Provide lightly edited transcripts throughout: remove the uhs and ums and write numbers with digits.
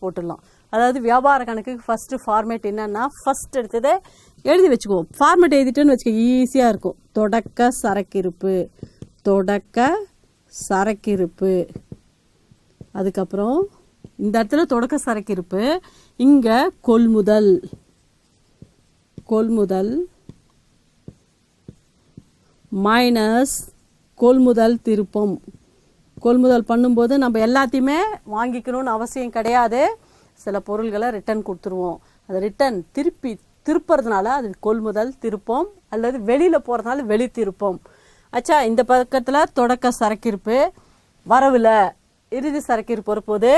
போட்டுடலாம். அதாவது வியாபார கணக்குக்கு ஃபர்ஸ்ட் ஃபார்மேட் என்னன்னா, ஃபர்ஸ்ட் எடுத்ததை எழுதி வச்சுக்குவோம். ஃபார்மேட் எழுதிட்டோன்னு வச்சுக்க ஈஸியாக இருக்கும். தொடக்க சரக்கிருப்பு, தொடக்க சரக்கிருப்பு. அதுக்கப்புறம் இந்த இடத்துல தொடக்க சரக்கிருப்பு, இங்கே கொள்முதல், கொள்முதல் மைனஸ் கொள்முதல் திருப்பம். கொள்முதல் பண்ணும்போது நம்ம எல்லாத்தையுமே வாங்கிக்கணும்னு அவசியம் கிடையாது. சில பொருள்களை ரிட்டர்ன் கொடுத்துருவோம். அதை ரிட்டர்ன் திருப்புறதுனால அது கொள்முதல் திருப்பம், அல்லது வெளியில் போகிறதுனால வெளி திருப்பம். ஆச்சா, இந்த பக்கத்தில் தொடக்க சரக்கிருப்பு, வரவில் இறுதி சரக்கிருப்பு வரும்போது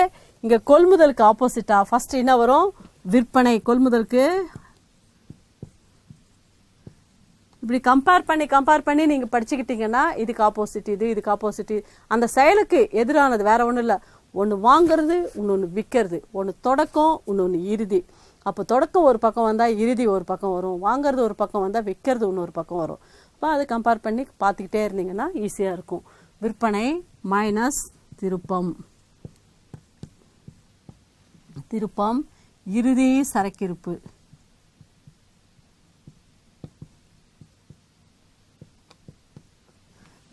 இங்கே கொள்முதலுக்கு ஆப்போசிட்டாக ஃபஸ்ட்டு என்ன வரும்? விற்பனை. கொள்முதலுக்கு இப்படி கம்பேர் பண்ணி நீங்கள் படிச்சுக்கிட்டீங்கன்னா இதுக்கு ஆப்போசிட் இது, இதுக்கு ஆப்போசிட். அந்த செயலுக்கு எதிரானது வேற ஒன்றும் இல்லை. ஒன்று வாங்கிறது, இன்னொன்று விற்கிறது. ஒன்று தொடக்கம், இன்னொன்று இறுதி. அப்போ தொடக்கம் ஒரு பக்கம் வந்தால் இறுதி ஒரு பக்கம் வரும், வாங்கிறது ஒரு பக்கம் வந்தால் விற்கிறது இன்னொரு பக்கம் வரும். அப்போ அதை கம்பேர் பண்ணி பார்த்துக்கிட்டே இருந்தீங்கன்னா ஈஸியாக இருக்கும். விற்பனை மைனஸ் திருப்பம், திருப்பம் இறுதி சரக்கிருப்பு.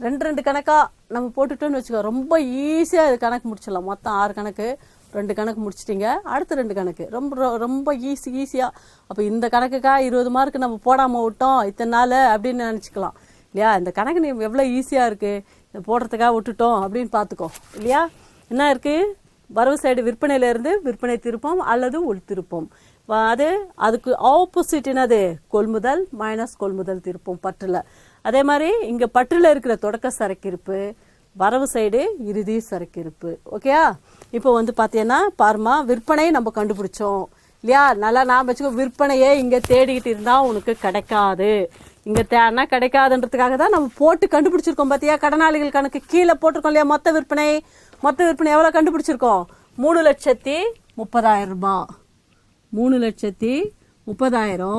ரெண்டு கணக்காக நம்ம போட்டுட்டோன்னு வச்சுக்கோ, ரொம்ப ஈஸியாக இது கணக்கு முடிச்சிடலாம். மொத்தம் 6 கணக்கு, 2 கணக்கு முடிச்சிட்டிங்க. அடுத்து 2 கணக்கு ரொம்ப ஈஸியாக. அப்போ இந்த கணக்குக்காக 20 மார்க் நம்ம போடாமல் விட்டோம் இத்தனை நாள் அப்படின்னு நினச்சிக்கலாம் இல்லையா? இந்த கணக்கு நீ எவ்வளோ ஈஸியாக இருக்குது, இதை போடுறதுக்காக விட்டுட்டோம் அப்படின்னு பார்த்துக்கோ இல்லையா? என்ன இருக்குது? வரவு சைடு விற்பனையிலேருந்து விற்பனை திருப்பம் அல்லது உள் திருப்பம். அதுக்கு ஆப்போசிட் என்னது? கொள்முதல் மைனஸ் கொள்முதல் திருப்பம் பற்றில். அதே மாதிரி இங்கே பற்றில் இருக்கிற தொடக்க சரக்கிருப்பு, வரவு சைடு இறுதி சரக்கிருப்பு. ஓகேயா? இப்போ வந்து பார்த்தீங்கன்னா பாருமா, விற்பனை நம்ம கண்டுபிடிச்சோம் இல்லையா? நல்லா நான் வச்சுக்கோ, விற்பனையே இங்கே தேடிக்கிட்டு இருந்தால் உனக்கு கிடைக்காது. இங்கே தேடினா கிடைக்காதுன்றதுக்காக தான் நம்ம போட்டு கண்டுபிடிச்சிருக்கோம். பார்த்தியா, கடனாளிகள் கணக்கு கீழே போட்டிருக்கோம் இல்லையா? மொத்த விற்பனை எவ்வளோ கண்டுபிடிச்சிருக்கோம்? 3,30,000 ரூபாய். 3,30,000.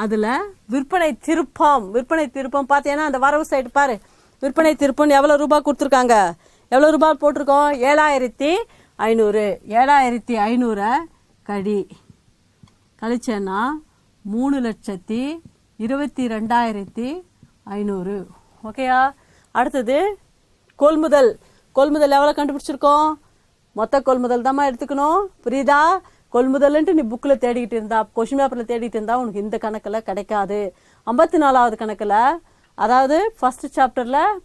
அதில் விற்பனை திருப்பம் பார்த்தீங்கன்னா அந்த வரவு சைடு பாரு, விற்பனை திருப்பம் எவ்வளோ ரூபாய் கொடுத்துருக்காங்க? எவ்வளோ ரூபாய் போட்டிருக்கோம்? 7,500. 7,500 கழிச்சேன்னா 3,22,500. ஓகேயா? அடுத்தது கொள்முதல் எவ்வளோ கண்டுபிடிச்சிருக்கோம்? மொத்த கொள்முதல் தான் எடுத்துக்கணும். புரியுதா? கொள்முதல்ன்ட்டு நீ புக்கில் தேடிக்கிட்டு இருந்தா, கொஸ்டின் பேப்பரில் தேடிட்டு இருந்தா உனக்கு இந்த கணக்கில் கிடைக்காது. 54வது கணக்கில், அதாவது ஃபர்ஸ்ட் சாப்டரில்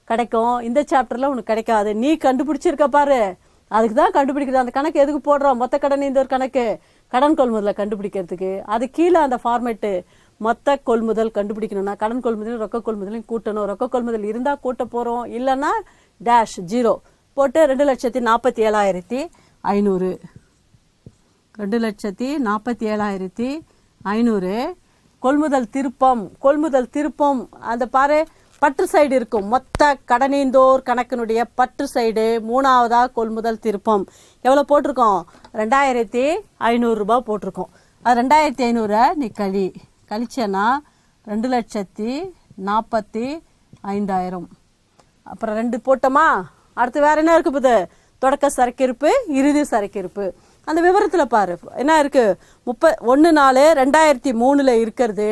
கிடைக்கும், இந்த சாப்டரில் உனக்கு கிடைக்காது. நீ கண்டுபிடிச்சிருக்க பாரு, அதுக்கு தான் கண்டுபிடிக்கிறது. அந்த கணக்கு எதுக்கு போடுறோம்? மொத்த கடன் இந்த ஒரு கணக்கு கடன் கொள்முதலை கண்டுபிடிக்கிறதுக்கு. அது கீழே அந்த ஃபார்மேட்டு மொத்த கொள்முதல் கண்டுபிடிக்கணும்னா கடன் கொள்முதல் ரொக்க கொள்முதலையும் கூட்டணும். ரொக்க கொள்முதல் இருந்தால் கூட்ட போகிறோம், இல்லைன்னா டேஷ் 0 போட்டு 2,47,500. 2,47,500. கொள்முதல் திருப்பம் அந்த பாரு, பற்று சைடு இருக்கும். மொத்த கடனீந்தோர் கணக்கினுடைய பற்று சைடு 3வதா கொள்முதல் திருப்பம். எவ்வளோ போட்டிருக்கோம்? 2,500 ரூபாய் போட்டிருக்கோம். அது 2,500 நீ கழிச்சேன்னா 2,45,000. அப்புறம் 2 போட்டோமா? அடுத்து வேற என்ன இருக்கு? போது தொடக்க சரக்கிருப்பு, இறுதி சரக்கிருப்பு. அந்த விவரத்தில் பாரு என்ன இருக்கு? 31/4/2003 இருக்கிறது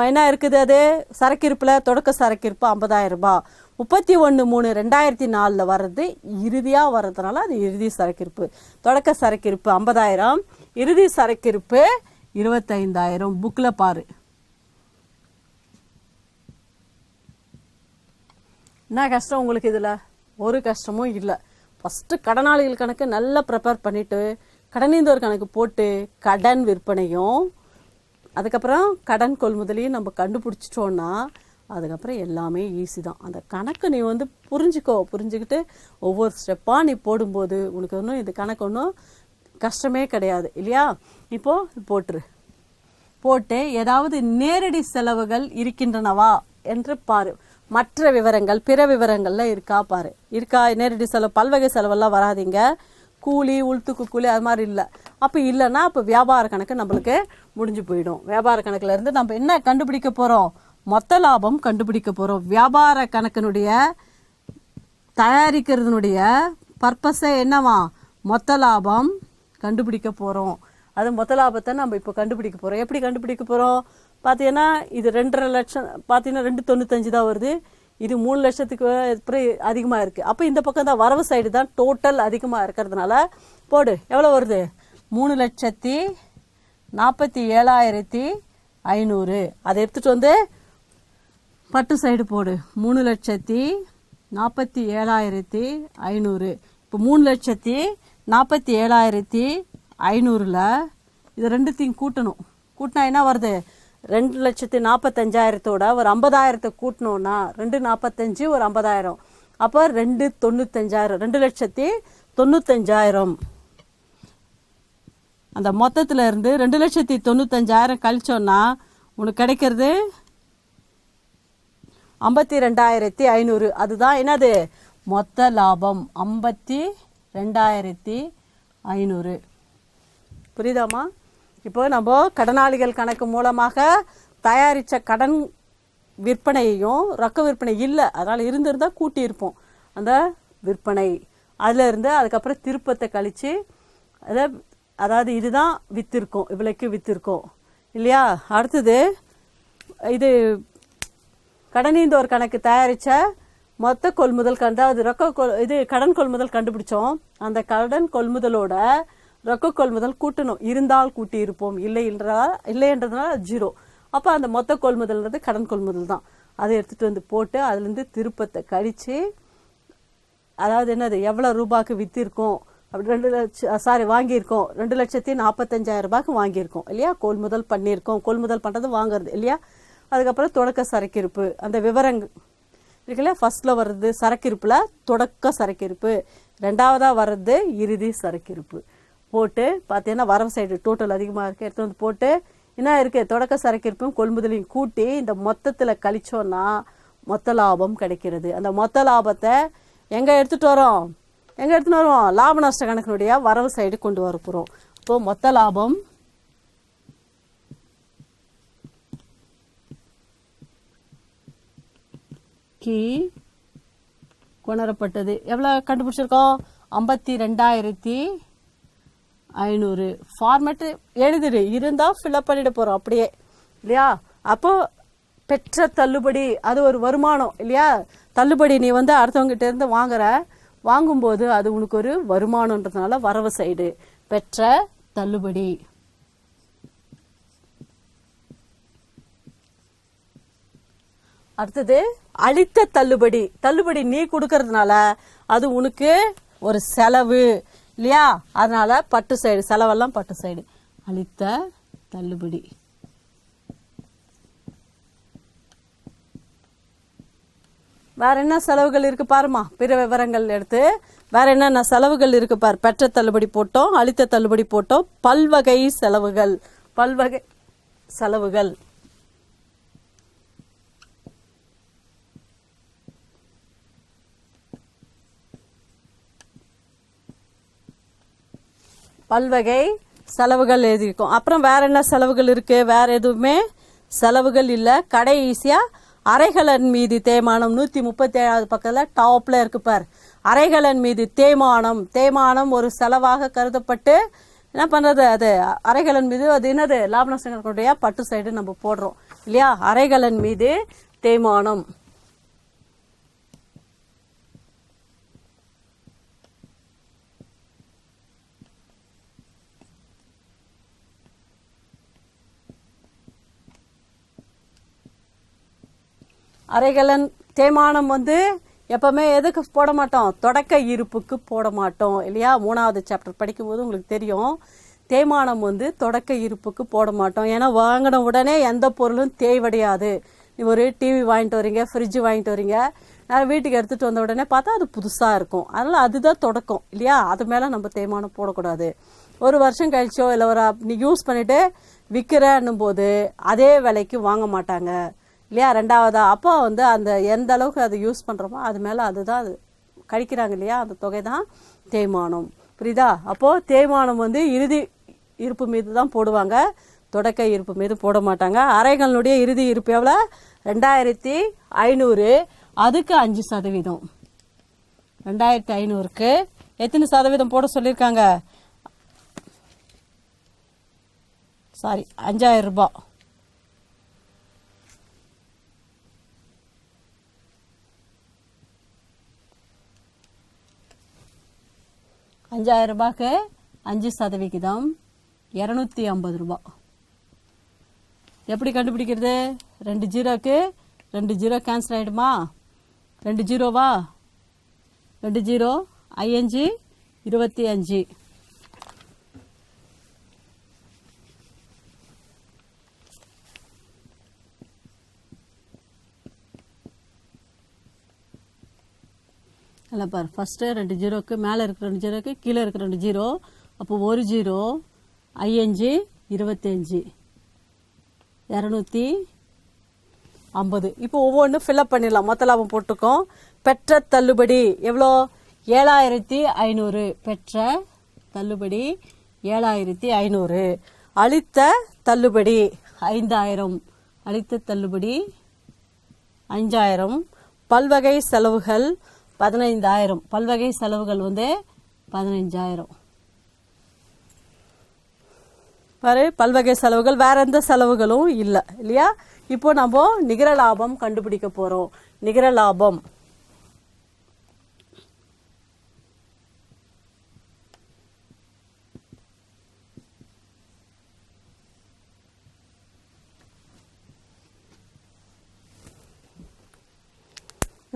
என்ன இருக்குது? அது சரக்கிருப்பில் தொடக்க சரக்கிருப்பு 50,000 ரூபாய். 31/3/2004 வர்றது இறுதியாக வர்றதுனால அது இறுதி சரக்கிருப்பு. தொடக்க சரக்கிருப்பு 50,000, இறுதி சரக்கிருப்பு 25,000. புக்கில் பாரு. என்ன கஷ்டம் உங்களுக்கு? இதில் ஒரு கஷ்டமும் இல்லை. ஃபஸ்ட்டு கடனாளிகள் கணக்கு நல்லா ப்ரிப்பேர் பண்ணிவிட்டு கடனீந்தோர் கணக்கு போட்டு கடன் விற்பனையும் அதுக்கப்புறம் கடன் கொள்முதலையும் நம்ம கண்டுபிடிச்சிட்டோன்னா அதுக்கப்புறம் எல்லாமே ஈஸி தான். அந்த கணக்கு நீ வந்து புரிஞ்சுக்கிட்டு ஒவ்வொரு ஸ்டெப்பாக நீ போடும்போது உனக்கு ஒன்றும் இந்த கணக்கு ஒன்றும் கஷ்டமே கிடையாது இல்லையா? இப்போது போட்டு ஏதாவது நேரடி செலவுகள் இருக்கின்றனவா என்று பாரு. மற்ற விவரங்கள் பிற விவரங்கள்ல இருக்கா பாரு. இருக்கா? நேரடி செலவு பல்வகை செலவெல்லாம் வராதிங்க. கூலி, உள்துக்கு கூலி அது மாதிரி இல்லை. அப்போ இல்லைன்னா அப்போ வியாபார கணக்கு நம்மளுக்கு முடிஞ்சு போயிடும். வியாபார கணக்குல இருந்து நம்ம என்ன கண்டுபிடிக்க போகிறோம்? மொத்த லாபம் கண்டுபிடிக்க போகிறோம். வியாபார கணக்கினுடைய தயாரிக்கிறதுனுடைய பர்பஸே என்னவா? மொத்த லாபம் கண்டுபிடிக்க போகிறோம். அது மொத்த லாபத்தை நம்ம இப்போ கண்டுபிடிக்க போகிறோம். எப்படி கண்டுபிடிக்க போகிறோம் பார்த்தீங்கன்னா, இது 2.5 லட்சம் பார்த்தீங்கன்னா 2.95 தான் வருது. இது 3 லட்சத்துக்கு அதிகமாக இருக்குது. அப்போ இந்த பக்கம் தான் வரவு சைடு தான் டோட்டல் அதிகமாக இருக்கிறதுனால போடு. எவ்வளோ வருது? 3,47,500. அதை எடுத்துகிட்டு வந்து பட்டு சைடு போடு. 3,47,500. இப்போ 3,47,500ல் இது ரெண்டுத்தையும் கூட்டணும். கூட்டினா என்ன வருது? 2,45,000 ஒரு 50,000 கூட்டணும்னா 2,45 ஒரு 50,000. அப்போ 2,95,000 2,95,000. அந்த மொத்தத்தில் இருந்து 2,95,000 கழிச்சோன்னா உனக்கு கிடைக்கிறது 52,500. அதுதான் என்னது? மொத்த லாபம் 52,500. புரியுதாம்மா? இப்போ நம்ம கடனாளிகள் கணக்கு மூலமாக தயாரித்த கடன் விற்பனையையும் ரொக்க விற்பனை இல்லை, அதனால் இருந்திருந்தால் கூட்டியிருப்போம் அந்த விற்பனை. அதில் இருந்து அதுக்கப்புறம் திருப்பத்தை கழித்து அதாவது இதுதான் விற்றுருக்கோம், இவ்வளோக்கு விற்றுருக்கோம் இல்லையா? அடுத்தது இது கடனீந்தோர் கணக்கு தயாரித்த மொத்த கொள்முதல் அதாவது இது கடன் கொள்முதல் கண்டுபிடிச்சோம். அந்த கடன் கொள்முதலோட ரொக்க கொள்முதல் கூட்டணும். இருந்தால் கூட்டி இருப்போம், இல்லைன்றதுனால 0. அப்போ அந்த மொத்த கொள்முதல்ன்றது கடன் கொள்முதல் தான். அதை எடுத்துகிட்டு வந்து போட்டு அதுலேருந்து திருப்பத்தை கழித்து அதாவது என்னது எவ்வளோ ரூபாய்க்கு விற்றிருக்கோம் அப்படி வாங்கியிருக்கோம் 2,45,000 வாங்கியிருக்கோம் இல்லையா? கொள்முதல் பண்ணியிருக்கோம். கொள்முதல் பண்ணுறது வாங்குறது இல்லையா? அதுக்கப்புறம் தொடக்க சரக்கிருப்பு அந்த விவரங்கள் இருக்கு இல்லையா? ஃபர்ஸ்ட்டில் வர்றது சரக்கிருப்பில் தொடக்க சரக்கிருப்பு, ரெண்டாவதாக வர்றது இறுதி சரக்கிருப்பு. போட்டு பார்த்தீங்கன்னா வரவு சைடு டோட்டல் அதிகமாக இருக்குது. எடுத்து வந்து போட்டு என்ன இருக்குது? தொடக்க சரக்கிருப்பும் கொள்முதலையும் கூட்டி இந்த மொத்தத்தில் கழிச்சோன்னா மொத்த லாபம் கிடைக்கிறது. அந்த மொத்த லாபத்தை எங்கே எடுத்துகிட்டு வரோம்? லாப நஷ்ட கணக்கினுடைய வரவு சைடு கொண்டு வர போகிறோம். இப்போது மொத்த லாபம் கொணரப்பட்டது. எவ்வளோ கண்டுபிடிச்சிருக்கோம்? 52,500. ஃபார்மேட்டு எழுதிடு, இருந்தால் ஃபில்அப் பண்ணிட போகிறோம் அப்படியே இல்லையா? அப்போது பெற்ற தள்ளுபடி அது ஒரு வருமானம் இல்லையா? தள்ளுபடி நீ வந்து அடுத்தவங்ககிட்ட இருந்து வாங்கும்போது அது உனக்கு ஒரு வருமானன்றதுனால வரவு சைடு பெற்ற தள்ளுபடி. அடுத்தது அளித்த தள்ளுபடி. தள்ளுபடி நீ கொடுக்கறதுனால அது உனக்கு ஒரு செலவு இல்லையா? அதனால பட்டு சைடு செலவெல்லாம் பட்டு சைடு. அளித்த தள்ளுபடி. வேற என்ன செலவுகள் இருக்கு பாருமா? பிற விவரங்கள் எடுத்து வேற என்னென்ன செலவுகள் இருக்கு பாரு. பெற்ற தள்ளுபடி போட்டோம், அளித்த தள்ளுபடி போட்டோம். பல்வகை செலவுகள். பல்வகை செலவுகள் எழுதியிருக்கோம். அப்புறம் வேற என்ன செலவுகள் இருக்கு? வேற எதுவுமே செலவுகள் இல்லை. கடைசியா அறைகலன் மீது தேய்மானம் 137வது பக்கத்தில் டாப்ல இருக்கு பார். அறைகலன் மீது தேய்மானம் ஒரு செலவாக கருதப்பட்டு என்ன பண்றது? அது அறைகலன் மீது அது என்னது? லாப நஷ்டங்களுடைய பட்டு சைடு நம்ம போடுறோம் இல்லையா? அறைகலன் மீது தேய்மானம். அறைகலன் தேய்மானம் வந்து எப்பவுமே எதுக்கு போட மாட்டோம்? தொடக்க இருப்புக்கு போட மாட்டோம் இல்லையா? 3வது சாப்டர் படிக்கும்போது உங்களுக்கு தெரியும். தேய்மானம் வந்து தொடக்க இருப்புக்கு போட மாட்டோம். ஏன்னா வாங்கின உடனே எந்த பொருளும் தேய்வடையாது. ஒரு டிவி வாங்கிட்டு வரீங்க, ஃப்ரிட்ஜ் வாங்கிட்டு வரீங்க, வீட்டுக்கு எடுத்துகிட்டு வந்த உடனே பார்த்தா அது புதுசாக இருக்கும். அதனால் அதுதான் தொடக்கம் இல்லையா? அது மேலே நம்ம தேய்மானம் போடக்கூடாது. ஒரு வருஷம் கழிச்சோ இல்லை நீ யூஸ் பண்ணிவிட்டு விற்கிறன்னும் போது அதே விலைக்கு வாங்க மாட்டாங்க இல்லையா? ரெண்டாவதா அப்போ வந்து அந்த எந்த அளவுக்கு அதை யூஸ் பண்ணுறோமோ அது மேலே அதுதான் அது கழிக்கிறாங்க இல்லையா? அந்த தொகை தான் தேய்மானம். புரியுதா? அப்போது தேய்மானம் வந்து இறுதி இருப்பு மீது தான் போடுவாங்க, தொடக்க இருப்பு மீது போட மாட்டாங்க. அறைகளுடைய இறுதி இருப்பு எவ்வளோ? 2,500. அதுக்கு 5%. 2,500க்கு எத்தனை சதவீதம் போட சொல்லியிருக்காங்க? சாரி 5000 ரூபாய். ரூபாய்க்கு 5% 250 ரூபாய். எப்படி கண்டுபிடிக்கிறது? 2 ஜீரோக்கு 2 ஜீரோ கேன்சல் ஆகிடுமா? 2 ஜீரோவா? 2 ஜீரோ 5 25. அதில் பாரு, ஃபஸ்ட்டு 2 ஜீரோக்கு மேலே இருக்கிற 2 ஜீரோக்கு கீழே இருக்கிற 2 ஜீரோ, அப்போ 1 ஜீரோ 5 25 250. இப்போ ஒவ்வொன்றும் ஃபில்அப் பண்ணிடலாம். மொத்த லாபம் போட்டுக்கோம். பெற்ற தள்ளுபடி எவ்வளோ? 7500. பெற்ற தள்ளுபடி 7500. அளித்த தள்ளுபடி 5000. அளித்த தள்ளுபடி 5000. பல்வகை செலவுகள் 15000. பல்வகை செலவுகள் 15000. பாரு, பல்வகை செலவுகள், வேற எந்த செலவுகளும் இல்லை இல்லையா? இப்போ நம்ம நிகர லாபம் கண்டுபிடிக்க போறோம். நிகர லாபம்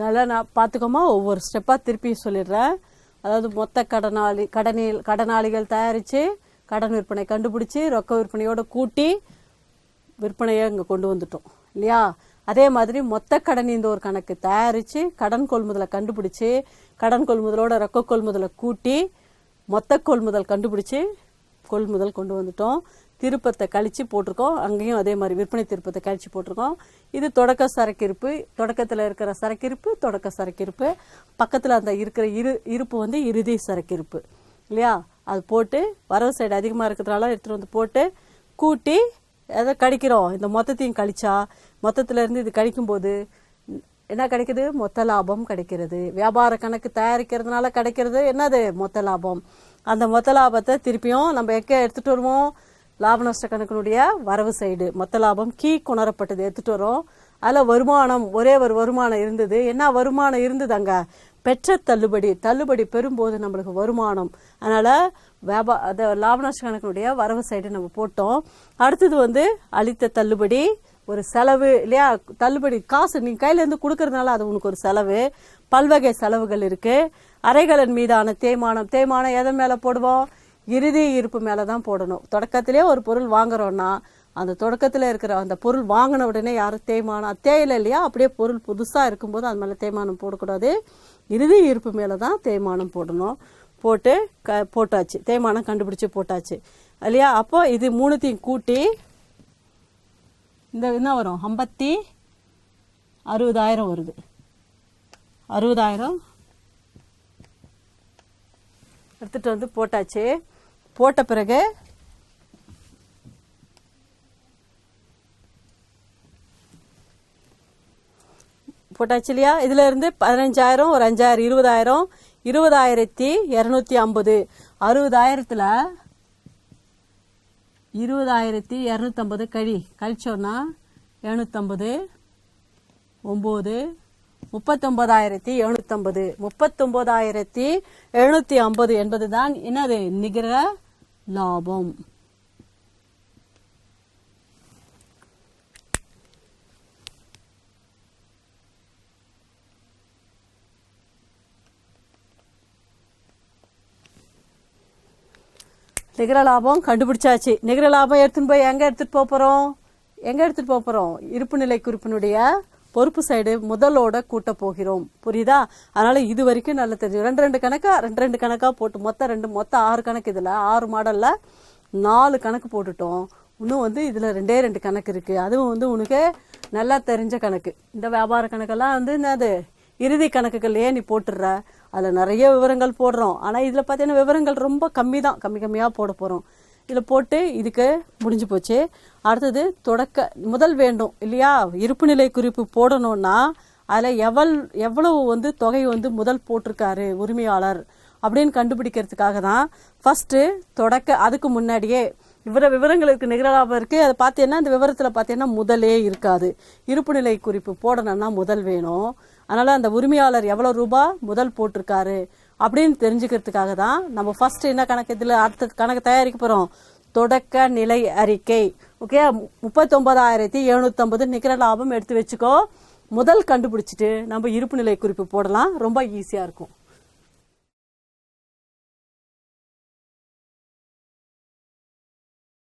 நல்லா நான் பார்த்துக்கோமா, ஒவ்வொரு ஸ்டெப்பாக திருப்பி சொல்லிடுறேன். அதாவது மொத்த கடனாளிகள் தயாரித்து கடன் விற்பனை கண்டுபிடிச்சி ரொக்க விற்பனையோடு கூட்டி விற்பனையை இங்கே கொண்டு வந்துட்டோம் இல்லையா? அதே மாதிரி மொத்த கடன் இந்த ஒரு கணக்கு தயாரித்து கடன் கொள்முதலை கண்டுபிடிச்சி கடன் கொள்முதலோட ரொக்க கொள்முதலை கூட்டி மொத்த கொள்முதல் கண்டுபிடிச்சி கொள்முதல் கொண்டு வந்துட்டோம். திருப்பத்தை கழிச்சு போட்டிருக்கோம். அங்கேயும் அதே மாதிரி விற்பனை திருப்பத்தை கழிச்சு போட்டிருக்கோம். இது தொடக்க சரக்கிருப்பு, தொடக்கத்தில் இருக்கிற சரக்கிருப்பு, தொடக்க சரக்கிருப்பு. பக்கத்தில் அந்த இருக்கிற இருப்பு இறுதி சரக்கிருப்பு இல்லையா? அது போட்டு வரவு சைடு அதிகமாக இருக்கிறதுனால எடுத்துகிட்டு வந்து போட்டு கூட்டி எதை கழிக்கிறோம்? இந்த மொத்தத்தையும் கழிச்சா மொத்தத்திலேருந்து இது கழிக்கும்போது என்ன கிடைக்குது? மொத்த லாபம் கிடைக்கிறது. வியாபார கணக்கு தயாரிக்கிறதுனால கிடைக்கிறது என்னது? மொத்த லாபம். அந்த மொத்த லாபத்தை திருப்பியும் நம்ம எங்கே எடுத்துகிட்டு வருவோம்? லாப நஷ்ட கணக்கினுடைய வரவு சைடு மொத்த லாபம் கொணரப்பட்டது எடுத்துகிட்டு வரோம். அதில் வருமானம், ஒரே ஒரு வருமானம் இருந்தது. என்ன வருமானம் இருந்தது? அங்கே பெற்ற தள்ளுபடி. தள்ளுபடி பெறும்போது நம்மளுக்கு வருமானம். அதனால் அதை லாப நஷ்ட கணக்கினுடைய வரவு சைடு நம்ம போட்டோம். அடுத்தது அளித்த தள்ளுபடி ஒரு செலவு இல்லையா? தள்ளுபடி காசு நீ கையிலேருந்து கொடுக்கறதுனால அது உனக்கு ஒரு செலவு. பல்வகை செலவுகள் இருக்குது. அறைகளின் மீதான தேய்மானம். தேய்மானம் எதன் மேலே போடுவோம்? இறுதி இருப்பு மேலே தான் போடணும். தொடக்கத்திலே ஒரு பொருள் வாங்குறோன்னா அந்த தொடக்கத்தில் இருக்கிற அந்த பொருள் வாங்கின உடனே யாரும் தேய்மானம் தேயிலை இல்லையா? அப்படியே பொருள் புதுசாக இருக்கும்போது அது மேலே தேய்மானம் போடக்கூடாது. இறுதி இருப்பு மேலே தான் தேய்மானம் போடணும். போட்டு போட்டாச்சு, தேய்மானம் கண்டுபிடிச்சி போட்டாச்சு இல்லையா? அப்போ இது மூணுத்தையும் கூட்டி இந்த என்ன வரும்? 60,000 வருது. 60,000 எடுத்துகிட்டு வந்து போட்டாச்சு. போட்ட பிறகு போட்டாச்சு இல்லையா? இதுல இருந்து 15,000 ஒரு 5,000 20,000 20,250. 60,000த்துல 20,250 கழிச்சோன்னா 750 9 39,750. 39,750 என்பதுதான் என்னது? நிகர லாபம். நிகர லாபம் கண்டுபிடிச்சாச்சு. நிகர லாபம் எடுத்துன்னு போய் எங்கே எடுத்துகிட்டு போக போகிறோம்? இருப்பு நிலை குறிப்பினுடைய பொறுப்பு சைடு முதலோட கூட்ட போகிறோம். புரியுதா? அதனால் இது வரைக்கும் நல்லா தெரிஞ்சு ரெண்டு கணக்காக போட்டு மொத்தம் 6 கணக்கு. இதில் 6 மாடலில் 4 கணக்கு போட்டுட்டோம். இன்னும் இதில் 2 கணக்கு இருக்குது. அதுவும் உனக்கு நல்லா தெரிஞ்ச கணக்கு. இந்த வியாபார கணக்கெல்லாம் என்னது இறுதி கணக்குகள்லையே நீ போட்டுடுற. அதில் நிறைய விவரங்கள் போடுறோம். ஆனால் இதில் பார்த்தீங்கன்னா விவரங்கள் ரொம்ப கம்மியாக போட போகிறோம். இதில் போட்டு இதுக்கு முடிஞ்சு போச்சு. அடுத்தது முதல் வேண்டும் இல்லையா? இருப்பு நிலை குறிப்பு போடணும்னா அதில் எவ்வளவு தொகை முதல் போட்டிருக்காரு உரிமையாளர் அப்படின்னு கண்டுபிடிக்கிறதுக்காக தான் ஃபஸ்ட்டு அதுக்கு முன்னாடியே விவரங்களுக்கு நிகர லாபம் இருக்குது. அதை பார்த்தீங்கன்னா இந்த விவரத்தில் பார்த்தீங்கன்னா முதலே இருக்காது. இருப்பு நிலை குறிப்பு போடணும்னா முதல் வேணும். அதனால் அந்த உரிமையாளர் எவ்வளோ ரூபா முதல் போட்டிருக்காரு அப்படின்னு தெரிஞ்சுக்கிறதுக்காக தான் நம்ம ஃபர்ஸ்ட் என்ன கணக்கு, இதில் அடுத்த கணக்கு தயாரிக்க போகிறோம். தொடக்க நிலை அறிக்கை. ஓகே, 39,750 நிகர லாபம் எடுத்து வச்சுக்கோ. முதல் கண்டுபிடிச்சிட்டு நம்ம இருப்பு நிலை குறிப்பு போடலாம். ரொம்ப ஈஸியாக இருக்கும்.